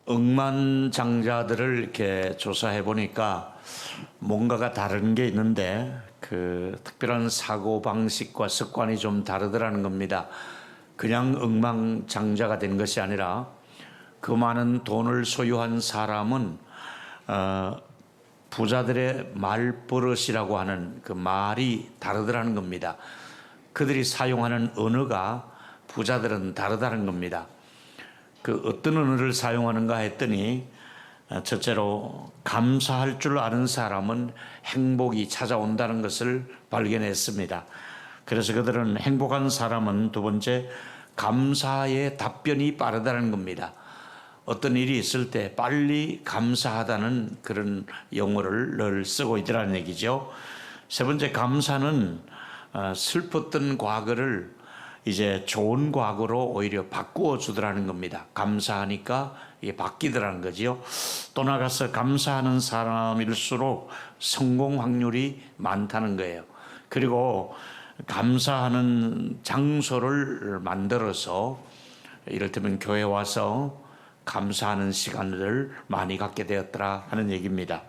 억만장자들을 이렇게 조사해 보니까 뭔가가 다른 게 있는데 그 특별한 사고 방식과 습관이 좀 다르더라는 겁니다. 그냥 억만장자가 된 것이 아니라 그 많은 돈을 소유한 사람은 부자들의 말버릇이라고 하는 그 말이 다르더라는 겁니다. 그들이 사용하는 언어가 부자들은 다르다는 겁니다. 그 어떤 언어를 사용하는가 했더니 첫째로 감사할 줄 아는 사람은 행복이 찾아온다는 것을 발견했습니다. 그래서 그들은 행복한 사람은 두 번째 감사의 답변이 빠르다는 겁니다. 어떤 일이 있을 때 빨리 감사하다는 그런 용어를 늘 쓰고 있더라는 얘기죠. 세 번째 감사는 슬펐던 과거를 이제 좋은 과거로 오히려 바꾸어 주더라는 겁니다. 감사하니까 이게 바뀌더라는 거지요. 또 나가서 감사하는 사람일수록 성공 확률이 많다는 거예요. 그리고 감사하는 장소를 만들어서 이를테면 교회 와서 감사하는 시간을 많이 갖게 되었더라 하는 얘기입니다.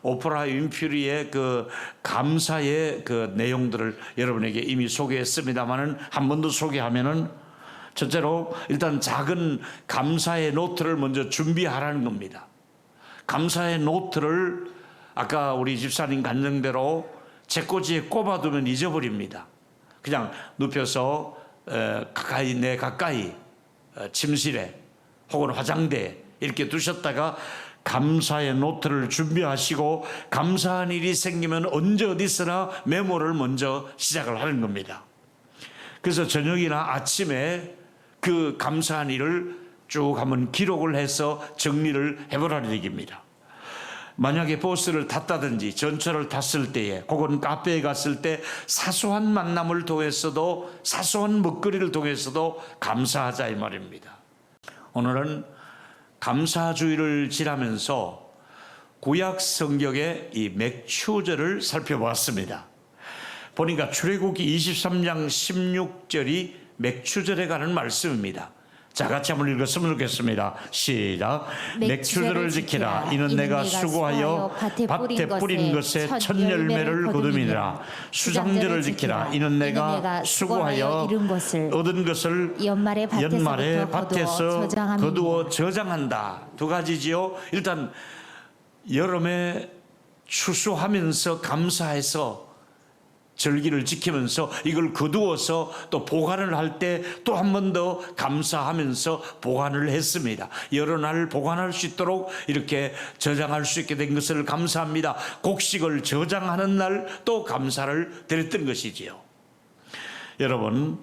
오프라 윈프리의 그 감사의 그 내용들을 여러분에게 이미 소개했습니다만은 한 번 더 소개하면은 첫째로 일단 작은 감사의 노트를 먼저 준비하라는 겁니다. 감사의 노트를 아까 우리 집사님 간증대로 책꽂이에 꼽아두면 잊어버립니다. 그냥 눕혀서 가까이 침실에 혹은 화장대에 이렇게 두셨다가 감사의 노트를 준비하시고 감사한 일이 생기면 언제 어디서나 메모를 먼저 시작을 하는 겁니다. 그래서 저녁이나 아침에 그 감사한 일을 쭉 한번 기록을 해서 정리를 해보라는 얘기입니다. 만약에 버스를 탔다든지 전철을 탔을 때에 혹은 카페에 갔을 때 사소한 만남을 통해서도 사소한 먹거리를 통해서도 감사하자 이 말입니다. 오늘은 감사주의를 지나면서 구약 성경의 이 맥추절을 살펴보았습니다. 보니까 출애굽기 23장 16절이 맥추절에 관한 말씀입니다. 자, 같이 한번 읽었으면 좋겠습니다. 시작. 맥추절을 지키라. 이는 내가 수고하여 밭에 뿌린 것에 첫 열매를 거둠이니라. 수장절을 지키라. 이는 내가 수고하여 얻은 것을 연말에 밭에서 거두어 저장한다. 두 가지지요. 일단 여름에 추수하면서 감사해서 절기를 지키면서 이걸 거두어서 또 보관을 할 때 또 한 번 더 감사하면서 보관을 했습니다. 여러 날 보관할 수 있도록 이렇게 저장할 수 있게 된 것을 감사합니다. 곡식을 저장하는 날 또 감사를 드렸던 것이지요. 여러분,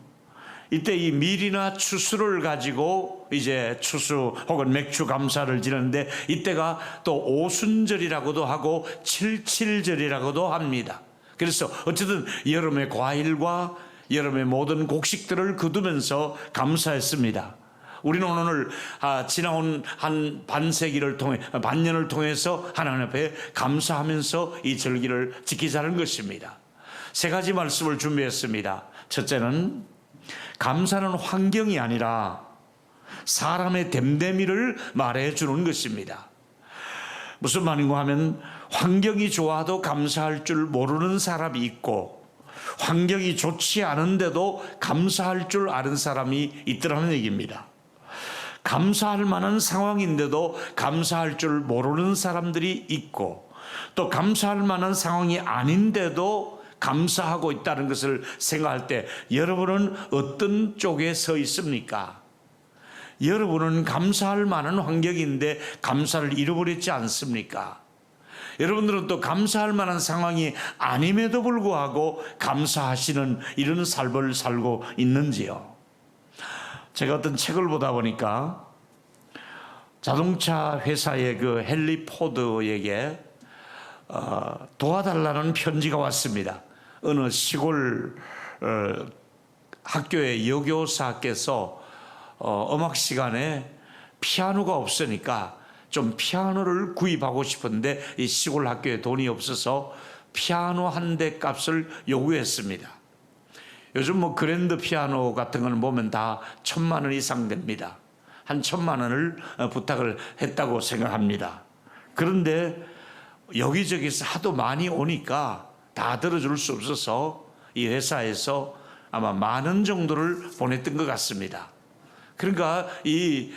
이때 이 밀이나 추수를 가지고 이제 추수 혹은 맥추 감사를 지는데 이때가 또 오순절이라고도 하고 칠칠절이라고도 합니다. 그래서 어쨌든 여름의 과일과 여름의 모든 곡식들을 거두면서 감사했습니다. 우리는 오늘 지나온 한 반세기를 통해 반년을 통해서 하나님 앞에 감사하면서 이 절기를 지키자는 것입니다. 세 가지 말씀을 준비했습니다. 첫째는 감사는 환경이 아니라 사람의 됨됨이를 말해주는 것입니다. 무슨 말인가 하면 환경이 좋아도 감사할 줄 모르는 사람이 있고 환경이 좋지 않은데도 감사할 줄 아는 사람이 있더라는 얘기입니다. 감사할 만한 상황인데도 감사할 줄 모르는 사람들이 있고 또 감사할 만한 상황이 아닌데도 감사하고 있다는 것을 생각할 때 여러분은 어떤 쪽에 서 있습니까? 여러분은 감사할 만한 환경인데 감사를 잃어버렸지 않습니까? 여러분들은 또 감사할 만한 상황이 아님에도 불구하고 감사하시는 이런 삶을 살고 있는지요? 제가 어떤 책을 보다 보니까 자동차 회사의 그 헨리 포드에게 도와달라는 편지가 왔습니다. 어느 시골 학교의 여교사께서 음악 시간에 피아노가 없으니까 좀 피아노를 구입하고 싶은데 이 시골 학교에 돈이 없어서 피아노 한 대 값을 요구했습니다. 요즘 뭐 그랜드 피아노 같은 거는 보면 다 1,000만 원 이상 됩니다. 한 1,000만 원을 부탁을 했다고 생각합니다. 그런데 여기저기서 하도 많이 오니까 다 들어줄 수 없어서 이 회사에서 아마 10,000원 정도를 보냈던 것 같습니다. 그러니까 이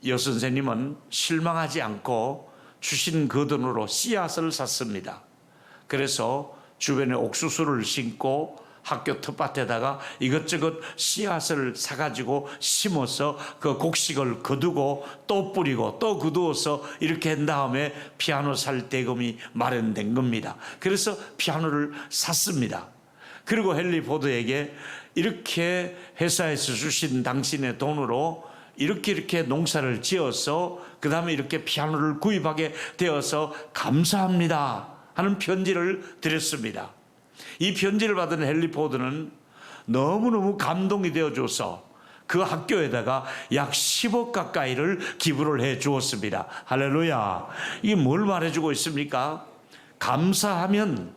여선생님은 실망하지 않고 주신 그 돈으로 씨앗을 샀습니다. 그래서 주변에 옥수수를 심고 학교 텃밭에다가 이것저것 씨앗을 사가지고 심어서 그 곡식을 거두고 또 뿌리고 또 거두어서 이렇게 한 다음에 피아노 살 대금이 마련된 겁니다. 그래서 피아노를 샀습니다. 그리고 헨리 포드에게 이렇게 회사에서 주신 당신의 돈으로 이렇게 농사를 지어서 그 다음에 이렇게 피아노를 구입하게 되어서 감사합니다 하는 편지를 드렸습니다. 이 편지를 받은 헨리 포드는 너무너무 감동이 되어줘서 그 학교에다가 약 10억 가까이를 기부를 해 주었습니다. 할렐루야. 이게 뭘 말해주고 있습니까? 감사하면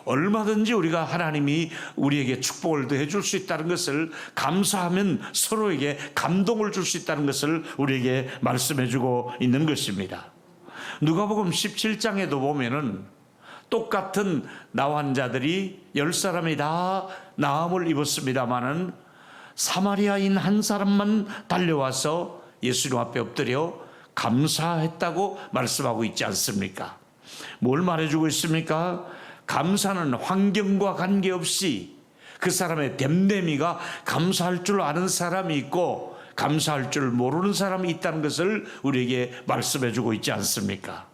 얼마든지 우리가 하나님이 우리에게 축복을 더해 줄 수 있다는 것을, 감사하면 서로에게 감동을 줄 수 있다는 것을 우리에게 말씀해 주고 있는 것입니다. 누가복음 17장에도 보면은 똑같은 나 환자들이 10사람이 다 나음을 입었습니다마는 사마리아인 한 사람만 달려와서 예수님 앞에 엎드려 감사했다고 말씀하고 있지 않습니까? 뭘 말해주고 있습니까? 감사는 환경과 관계없이 그 사람의 됨됨이가 감사할 줄 아는 사람이 있고 감사할 줄 모르는 사람이 있다는 것을 우리에게 말씀해주고 있지 않습니까?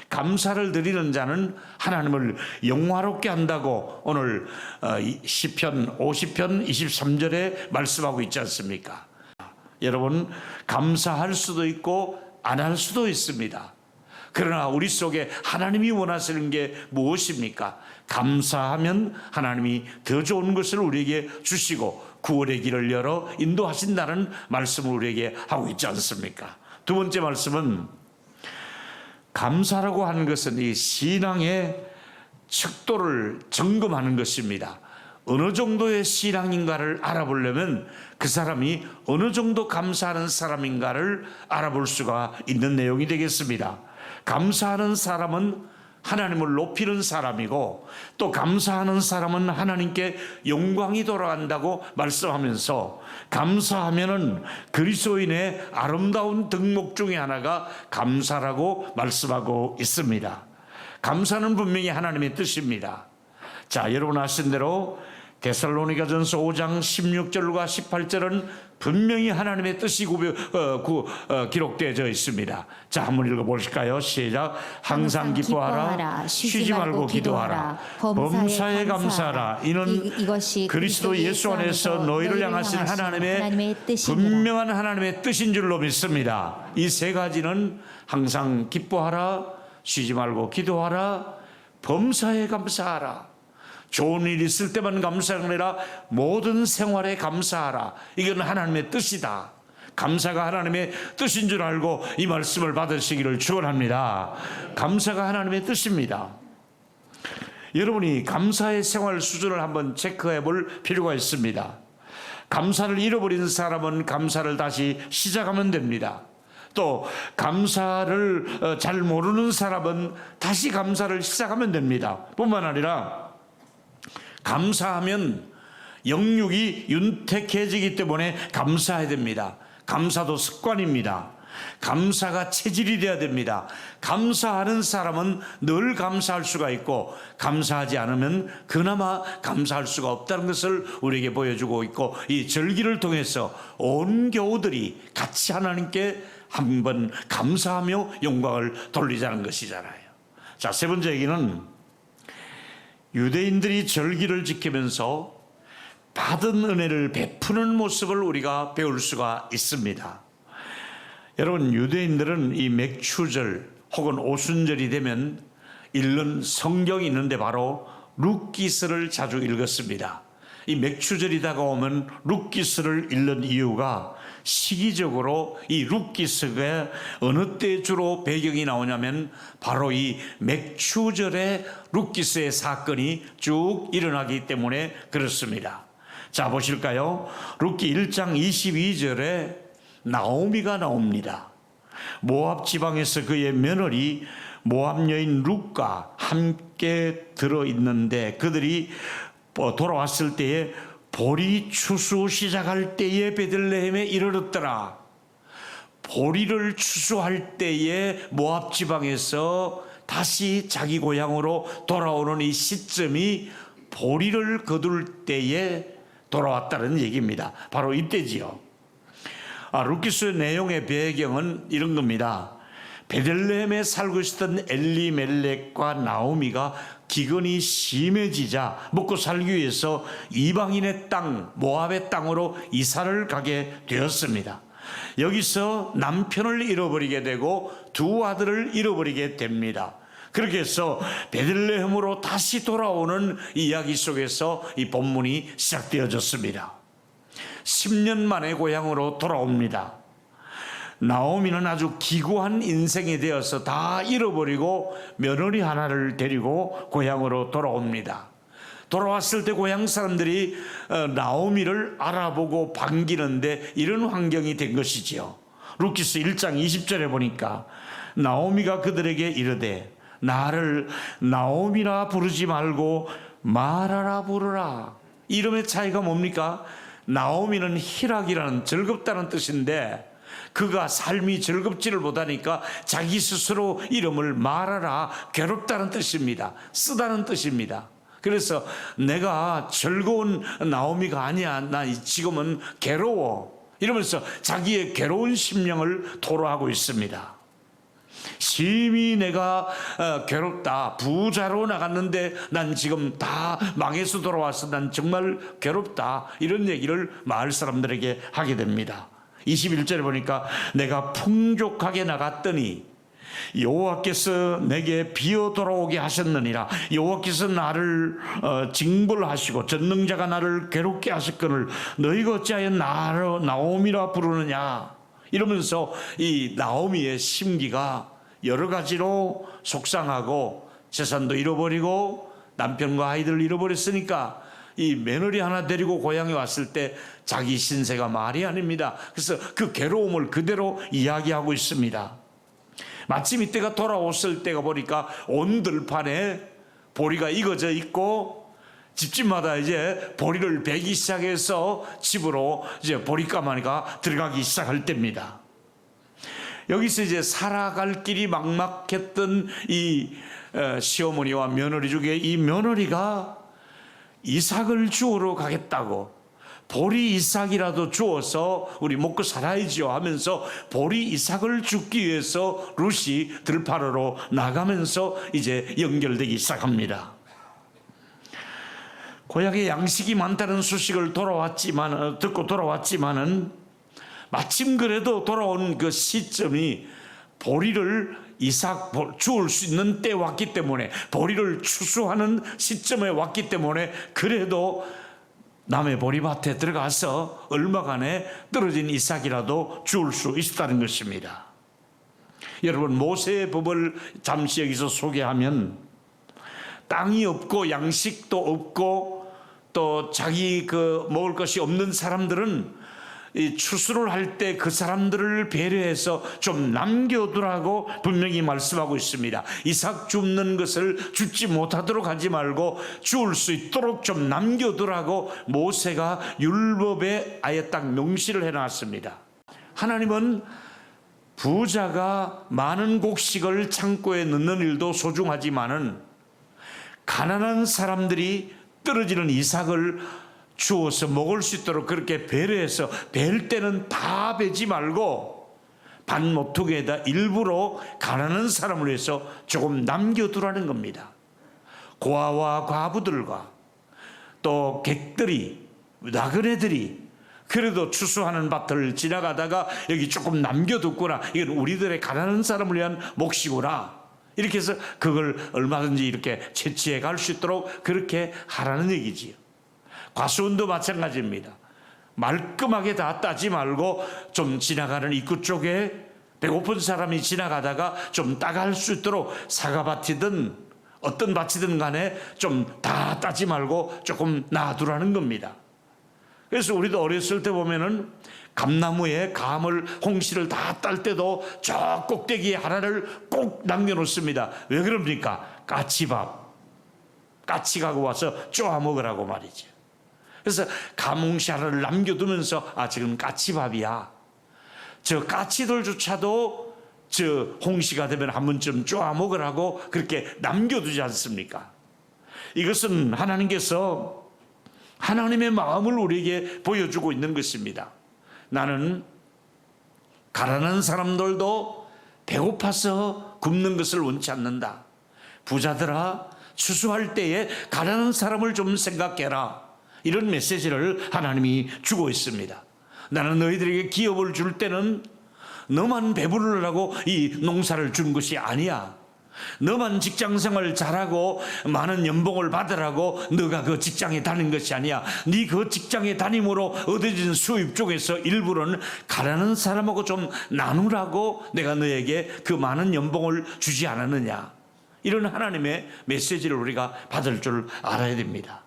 감사를 드리는 자는 하나님을 영화롭게 한다고 오늘 시편 50편 23절에 말씀하고 있지 않습니까? 여러분, 감사할 수도 있고 안 할 수도 있습니다. 그러나 우리 속에 하나님이 원하시는 게 무엇입니까? 감사하면 하나님이 더 좋은 것을 우리에게 주시고 구원의 길을 열어 인도하신다는 말씀을 우리에게 하고 있지 않습니까? 두 번째 말씀은 감사라고 하는 것은 이 신앙의 척도를 점검하는 것입니다. 어느 정도의 신앙인가를 알아보려면 그 사람이 어느 정도 감사하는 사람인가를 알아볼 수가 있는 내용이 되겠습니다. 감사하는 사람은 하나님을 높이는 사람이고 또 감사하는 사람은 하나님께 영광이 돌아간다고 말씀하면서 감사하면은 그리스도인의 아름다운 덕목 중에 하나가 감사라고 말씀하고 있습니다. 감사는 분명히 하나님의 뜻입니다. 자, 여러분 아신 대로 데살로니가전서 5장 16절과 18절은 분명히 하나님의 뜻이 기록되어져 있습니다. 자, 한번 읽어보실까요? 시작. 항상 기뻐하라, 쉬지 말고 기도하라, 범사에 감사하라. 이는 그리스도 예수 안에서 너희를 향하신 하나님의 분명한 하나님의 뜻인 줄로 믿습니다. 이 세 가지는 항상 기뻐하라, 쉬지 말고 기도하라, 범사에 감사하라. 좋은 일 있을 때만 감사하라, 모든 생활에 감사하라. 이건 하나님의 뜻이다. 감사가 하나님의 뜻인 줄 알고 이 말씀을 받으시기를 축원합니다. 감사가 하나님의 뜻입니다. 여러분이 감사의 생활 수준을 한번 체크해 볼 필요가 있습니다. 감사를 잃어버린 사람은 감사를 다시 시작하면 됩니다. 또 감사를 잘 모르는 사람은 다시 감사를 시작하면 됩니다. 뿐만 아니라 감사하면 영육이 윤택해지기 때문에 감사해야 됩니다. 감사도 습관입니다. 감사가 체질이 되어야 됩니다. 감사하는 사람은 늘 감사할 수가 있고 감사하지 않으면 그나마 감사할 수가 없다는 것을 우리에게 보여주고 있고 이 절기를 통해서 온 교우들이 같이 하나님께 한번 감사하며 영광을 돌리자는 것이잖아요. 자, 세 번째 얘기는 유대인들이 절기를 지키면서 받은 은혜를 베푸는 모습을 우리가 배울 수가 있습니다. 여러분, 유대인들은 이 맥추절 혹은 오순절이 되면 읽는 성경이 있는데 바로 룻기스를 자주 읽었습니다. 이 맥추절이 다가오면 룻기스를 읽는 이유가 시기적으로 이 룻기스가 어느 때 주로 배경이 나오냐면 바로 이 맥추절에 룻기스의 사건이 쭉 일어나기 때문에 그렇습니다. 자, 보실까요? 룻기 1장 22절에 나오미가 나옵니다. 모압 지방에서 그의 며느리 모압 여인 룻과 함께 들어있는데 그들이 돌아왔을 때에 보리 추수 시작할 때에 베들레헴에 이르렀더라. 보리를 추수할 때에 모압 지방에서 다시 자기 고향으로 돌아오는 이 시점이 보리를 거둘 때에 돌아왔다는 얘기입니다. 바로 이때지요. 룻기서의 내용의 배경은 이런 겁니다. 베들레헴에 살고 있었던 엘리멜렉과 나오미가 기근이 심해지자 먹고 살기 위해서 이방인의 땅 모압의 땅으로 이사를 가게 되었습니다. 여기서 남편을 잃어버리게 되고 두 아들을 잃어버리게 됩니다. 그렇게 해서 베들레헴으로 다시 돌아오는 이야기 속에서 이 본문이 시작되어졌습니다. 10년 만에 고향으로 돌아옵니다. 나오미는 아주 기구한 인생이 되어서 다 잃어버리고 며느리 하나를 데리고 고향으로 돌아옵니다. 돌아왔을 때 고향 사람들이 나오미를 알아보고 반기는데 이런 환경이 된 것이지요. 룻기서 1장 20절에 보니까 나오미가 그들에게 이르되 나를 나오미라 부르지 말고 마라라 부르라. 이름의 차이가 뭡니까? 나오미는 희락이라는 즐겁다는 뜻인데 그가 삶이 즐겁지를 못하니까 자기 스스로 이름을 마라라 괴롭다는 뜻입니다. 쓰다는 뜻입니다. 그래서 내가 즐거운 나오미가 아니야. 나 지금은 괴로워. 이러면서 자기의 괴로운 심령을 토로하고 있습니다. 심히 내가 괴롭다. 부자로 나갔는데 난 지금 다 망해서 돌아와서 난 정말 괴롭다. 이런 얘기를 마을 사람들에게 하게 됩니다. 21절에 보니까 내가 풍족하게 나갔더니 여호와께서 내게 비어 돌아오게 하셨느니라. 여호와께서 나를 징벌하시고 전능자가 나를 괴롭게 하셨거늘 너희가 어찌하여 나를 나오미라 부르느냐. 이러면서 이 나오미의 심기가 여러 가지로 속상하고 재산도 잃어버리고 남편과 아이들을 잃어버렸으니까 이 며느리 하나 데리고 고향에 왔을 때 자기 신세가 말이 아닙니다. 그래서 그 괴로움을 그대로 이야기하고 있습니다. 마침 이때가 돌아왔을 때가 보니까 온 들판에 보리가 익어져 있고 집집마다 이제 보리를 베기 시작해서 집으로 이제 보리가마니가 들어가기 시작할 때입니다. 여기서 이제 살아갈 길이 막막했던 이 시어머니와 며느리 중에 이 며느리가 이삭을 주우러 가겠다고 보리 이삭이라도 주어서 우리 먹고 살아야지요 하면서 보리 이삭을 줍기 위해서 룻이 들판으로 나가면서 이제 연결되기 시작합니다. 고향에 양식이 많다는 소식을 듣고 돌아왔지만은 마침 그래도 돌아온 그 시점이 보리를 이삭 주울 수 있는 때 왔기 때문에 보리를 추수하는 시점에 왔기 때문에 그래도 남의 보리밭에 들어가서 얼마간에 떨어진 이삭이라도 주울 수 있었다는 것입니다. 여러분 모세의 법을 잠시 여기서 소개하면 땅이 없고 양식도 없고 또 자기 먹을 것이 없는 사람들은 이 추수를 할 때 그 사람들을 배려해서 좀 남겨두라고 분명히 말씀하고 있습니다. 이삭 줍는 것을 줍지 못하도록 하지 말고 주울 수 있도록 좀 남겨두라고 모세가 율법에 아예 딱 명시를 해놨습니다. 하나님은 부자가 많은 곡식을 창고에 넣는 일도 소중하지만은 가난한 사람들이 떨어지는 이삭을 주워서 먹을 수 있도록 그렇게 배려해서 벨 때는 다 베지 말고 반 모퉁이에다 일부러 가난한 사람을 위해서 조금 남겨두라는 겁니다. 고아와 과부들과 또 객들이 나그네들이 그래도 추수하는 밭을 지나가다가 여기 조금 남겨뒀구나. 이건 우리들의 가난한 사람을 위한 몫이구나. 이렇게 해서 그걸 얼마든지 이렇게 채취해 갈 수 있도록 그렇게 하라는 얘기지요. 과수원도 마찬가지입니다. 말끔하게 다 따지 말고 좀 지나가는 입구 쪽에 배고픈 사람이 지나가다가 좀 따갈 수 있도록 사과밭이든 어떤 밭이든 간에 좀 다 따지 말고 조금 놔두라는 겁니다. 그래서 우리도 어렸을 때 보면은 감나무에 감을 홍시를 다 딸 때도 저 꼭대기에 하나를 꼭 남겨놓습니다. 왜 그럽니까? 까치밥, 까치 가고 와서 쪼아 먹으라고 말이죠. 그래서 감홍시 하나를 남겨두면서 지금 까치밥이야. 저 까치들조차도 저 홍시가 되면 한 번쯤 쪼아 먹으라고 그렇게 남겨두지 않습니까? 이것은 하나님께서 하나님의 마음을 우리에게 보여주고 있는 것입니다. 나는 가난한 사람들도 배고파서 굶는 것을 원치 않는다. 부자들아, 추수할 때에 가난한 사람을 좀 생각해라. 이런 메시지를 하나님이 주고 있습니다. 나는 너희들에게 기업을 줄 때는 너만 배부르라고 이 농사를 준 것이 아니야. 너만 직장생활 잘하고 많은 연봉을 받으라고 너가 그 직장에 다닌 것이 아니야. 네 그 직장에 다님으로 얻어진 수입 중에서 일부는 가난한 사람하고 좀 나누라고 내가 너에게 그 많은 연봉을 주지 않았느냐. 이런 하나님의 메시지를 우리가 받을 줄 알아야 됩니다.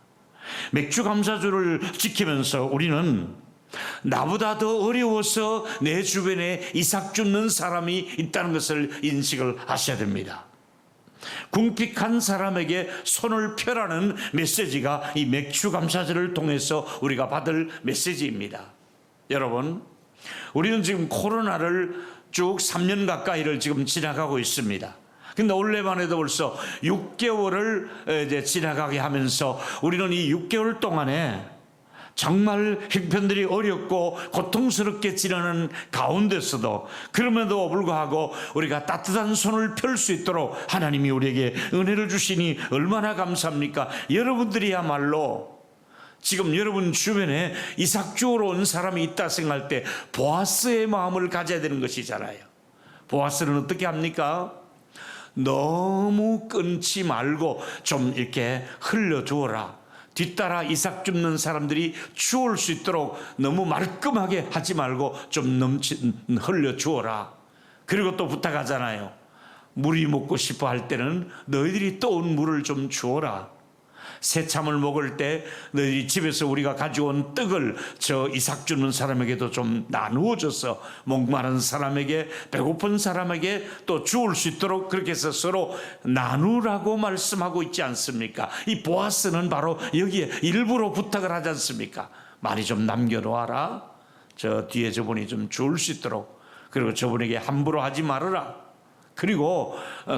맥주 감사주를 지키면서 우리는 나보다 더 어려워서 내 주변에 이삭 줍는 사람이 있다는 것을 인식을 하셔야 됩니다. 궁핍한 사람에게 손을 펴라는 메시지가 이 맥주 감사절을 통해서 우리가 받을 메시지입니다. 여러분, 우리는 지금 코로나를 쭉 3년 가까이를 지금 지나가고 있습니다. 근데 올해만 해도 벌써 6개월을 이제 지나가게 하면서 우리는 이 6개월 동안에 정말 형편들이 어렵고 고통스럽게 지나는 가운데서도 그럼에도 불구하고 우리가 따뜻한 손을 펼 수 있도록 하나님이 우리에게 은혜를 주시니 얼마나 감사합니까? 여러분들이야말로 지금 여러분 주변에 이삭 주우러 온 사람이 있다 생각할 때 보아스의 마음을 가져야 되는 것이잖아요. 보아스는 어떻게 합니까? 너무 끊지 말고 좀 이렇게 흘려주어라. 뒤따라 이삭 줍는 사람들이 주울 수 있도록 너무 말끔하게 하지 말고 좀 흘려주어라. 그리고 또 부탁하잖아요. 물이 먹고 싶어 할 때는 너희들이 떠온 물을 좀 주어라. 새참을 먹을 때 너희들이 집에서 우리가 가져온 떡을 저 이삭 주는 사람에게도 좀 나누어 줘서 목마른 사람에게 배고픈 사람에게 또 주울 수 있도록 그렇게 해서 서로 나누라고 말씀하고 있지 않습니까? 이 보아스는 바로 여기에 일부러 부탁을 하지 않습니까? 많이 좀 남겨놓아라. 저 뒤에 저분이 좀 주울 수 있도록. 그리고 저분에게 함부로 하지 말아라. 그리고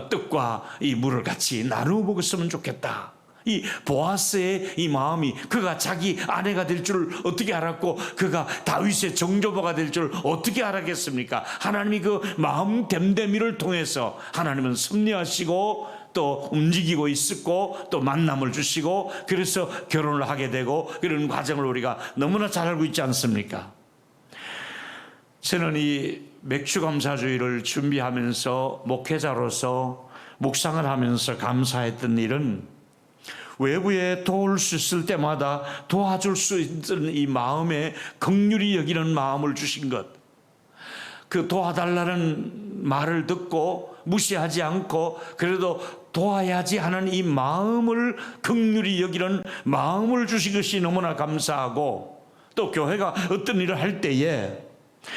떡과 이 물을 같이 나누어 먹었으면 좋겠다. 이 보아스의 이 마음이 그가 자기 아내가 될 줄 어떻게 알았고 그가 다윗의 정조보가 될 줄 어떻게 알았겠습니까? 하나님이 그 마음 됨됨이를 통해서 하나님은 섭리하시고 또 움직이고 있었고 또 만남을 주시고 그래서 결혼을 하게 되고 그런 과정을 우리가 너무나 잘 알고 있지 않습니까? 저는 이 맥주감사주의를 준비하면서 목회자로서 묵상을 하면서 감사했던 일은 외부에 도울 수 있을 때마다 도와줄 수 있는 이 마음에 긍휼히 여기는 마음을 주신 것, 그 도와달라는 말을 듣고 무시하지 않고 그래도 도와야지 하는 이 마음을 긍휼히 여기는 마음을 주신 것이 너무나 감사하고, 또 교회가 어떤 일을 할 때에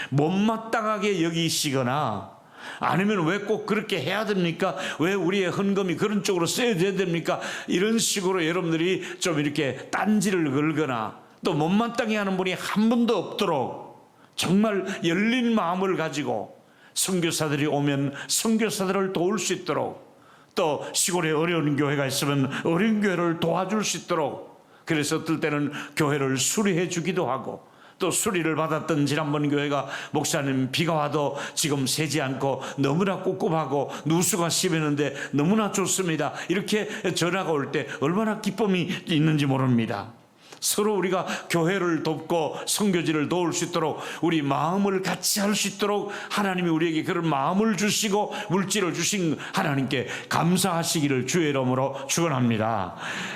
못마땅하게 여기시거나 아니면 왜 꼭 그렇게 해야 됩니까? 왜 우리의 헌금이 그런 쪽으로 쓰여져야 됩니까? 이런 식으로 여러분들이 좀 이렇게 딴지를 걸거나 또 못마땅해 하는 분이 한 분도 없도록 정말 열린 마음을 가지고 선교사들이 오면 선교사들을 도울 수 있도록, 또 시골에 어려운 교회가 있으면 어려운 교회를 도와줄 수 있도록, 그래서 어떨 때는 교회를 수리해 주기도 하고, 또 수리를 받았던 지난번 교회가 목사님 비가 와도 지금 새지 않고 너무나 꿉꿉하고 누수가 심했는데 너무나 좋습니다. 이렇게 전화가 올 때 얼마나 기쁨이 있는지 모릅니다. 서로 우리가 교회를 돕고 선교지를 도울 수 있도록 우리 마음을 같이 할 수 있도록 하나님이 우리에게 그런 마음을 주시고 물질을 주신 하나님께 감사하시기를 주의 이름으로 축원합니다.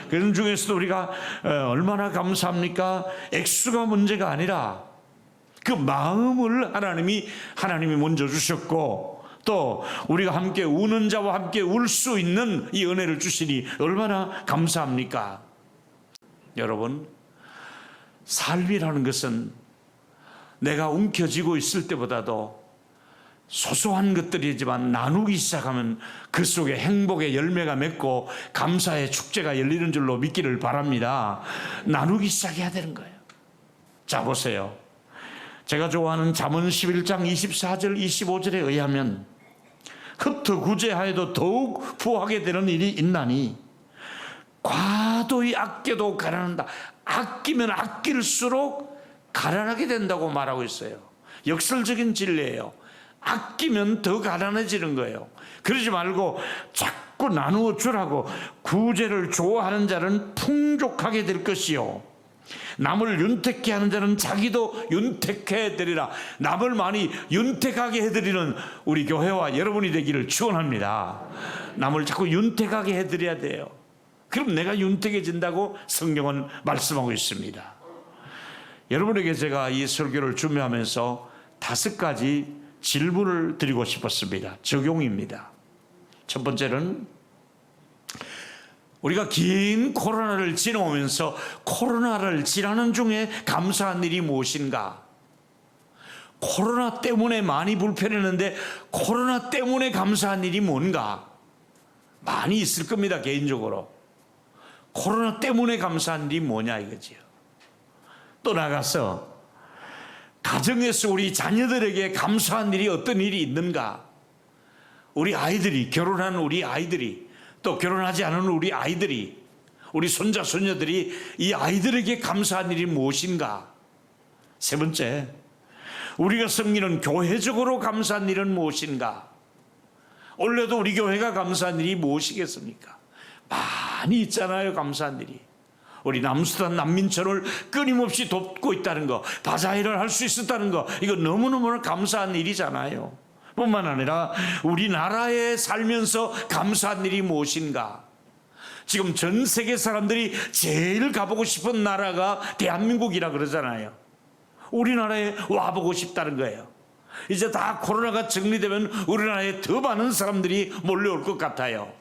그런 중에서도 우리가 얼마나 감사합니까? 액수가 문제가 아니라 그 마음을 하나님이 먼저 주셨고, 또 우리가 함께 우는 자와 함께 울 수 있는 이 은혜를 주시니 얼마나 감사합니까? 여러분, 삶이라는 것은 내가 움켜쥐고 있을 때보다도 소소한 것들이지만 나누기 시작하면 그 속에 행복의 열매가 맺고 감사의 축제가 열리는 줄로 믿기를 바랍니다. 나누기 시작해야 되는 거예요. 자, 보세요. 제가 좋아하는 잠언 11장 24절 25절에 의하면 흡트 구제하여도 더욱 부하게 되는 일이 있나니 과도히 아껴도 가난한다. 아끼면 아낄수록 가난하게 된다고 말하고 있어요. 역설적인 진리예요. 아끼면 더 가난해지는 거예요. 그러지 말고 자꾸 나누어 주라고. 구제를 좋아하는 자는 풍족하게 될 것이요, 남을 윤택케 하는 자는 자기도 윤택해 되리라. 남을 많이 윤택하게 해드리는 우리 교회와 여러분이 되기를 축원합니다. 남을 자꾸 윤택하게 해드려야 돼요. 그럼 내가 윤택해진다고 성경은 말씀하고 있습니다. 여러분에게 제가 이 설교를 준비하면서 5가지 질문을 드리고 싶었습니다. 적용입니다. 첫 번째는 우리가 긴 코로나를 지나오면서 코로나를 지나는 중에 감사한 일이 무엇인가? 코로나 때문에 많이 불편했는데 코로나 때문에 감사한 일이 뭔가? 많이 있을 겁니다. 개인적으로 코로나 때문에 감사한 일이 뭐냐 이거지요. 또 나가서 가정에서 우리 자녀들에게 감사한 일이 어떤 일이 있는가? 우리 아이들이, 결혼한 우리 아이들이, 또 결혼하지 않은 우리 아이들이, 우리 손자 손녀들이 이 아이들에게 감사한 일이 무엇인가? 세 번째, 우리가 섬기는 교회적으로 감사한 일은 무엇인가? 원래도 우리 교회가 감사한 일이 무엇이겠습니까? 많이 있잖아요. 감사한 일이. 우리 남수단 난민촌을 끊임없이 돕고 있다는 거, 바자회를 할 수 있었다는 거, 이거 너무너무 감사한 일이잖아요. 뿐만 아니라 우리나라에 살면서 감사한 일이 무엇인가? 지금 전 세계 사람들이 제일 가보고 싶은 나라가 대한민국이라 그러잖아요. 우리나라에 와보고 싶다는 거예요. 이제 다 코로나가 정리되면 우리나라에 더 많은 사람들이 몰려올 것 같아요.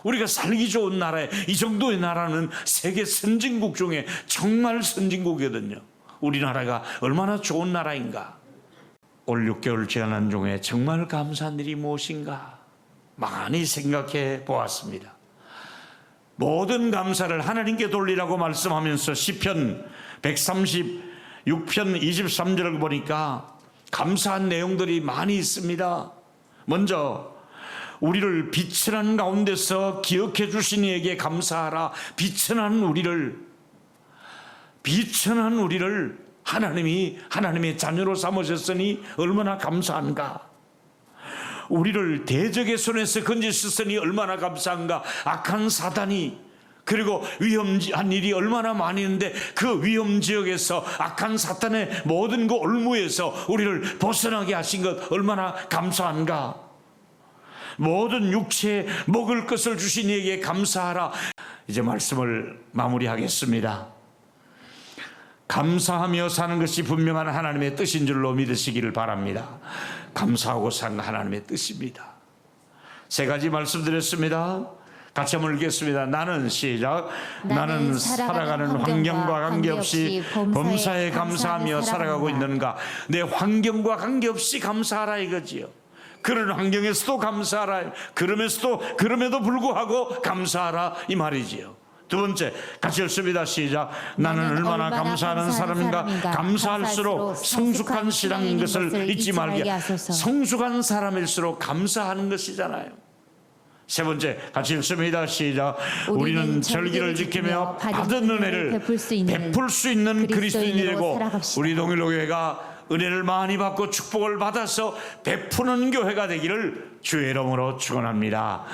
우리가 살기 좋은 나라에, 이 정도의 나라는 세계 선진국 중에 정말 선진국이거든요. 우리나라가 얼마나 좋은 나라인가. 올 6개월 지난 중에 정말 감사한 일이 무엇인가 많이 생각해 보았습니다. 모든 감사를 하나님께 돌리라고 말씀하면서 시편 136편 23절을 보니까 감사한 내용들이 많이 있습니다. 먼저 우리를 비천한 가운데서 기억해 주신 이에게 감사하라. 비천한 우리를 하나님이 하나님의 자녀로 삼으셨으니 얼마나 감사한가. 우리를 대적의 손에서 건지셨으니 얼마나 감사한가. 악한 사단이, 그리고 위험한 일이 얼마나 많이 있는데 그 위험지역에서 악한 사탄의 모든 그 올무에서 우리를 벗어나게 하신 것 얼마나 감사한가. 모든 육체에 먹을 것을 주신 이에게 감사하라. 이제 말씀을 마무리하겠습니다. 감사하며 사는 것이 분명한 하나님의 뜻인 줄로 믿으시기를 바랍니다. 감사하고 사는 하나님의 뜻입니다. 3가지 말씀드렸습니다. 같이 한번 읽겠습니다. 나는 시작. 나는 살아가는 환경과 관계없이 범사에 감사하며 살아가고 있는가. 내 환경과 관계없이 감사하라 이거지요. 그런 환경에서도 감사하라. 그럼에도 불구하고 감사하라 이 말이지요. 두 번째, 같이 읽습니다. 시작. 나는 얼마나 감사하는 사람인가. 감사할수록 성숙한 신앙인 것을 잊지 말게. 성숙한 사람일수록 감사하는 것이잖아요. 세 번째, 같이 읽습니다. 시작. 우리는 절기를 지키며 받은 은혜를 베풀 수 있는 그리스도인이 되고 우리 동일교회가 은혜를 많이 받고 축복을 받아서 베푸는 교회가 되기를 주의 이름으로 축원합니다.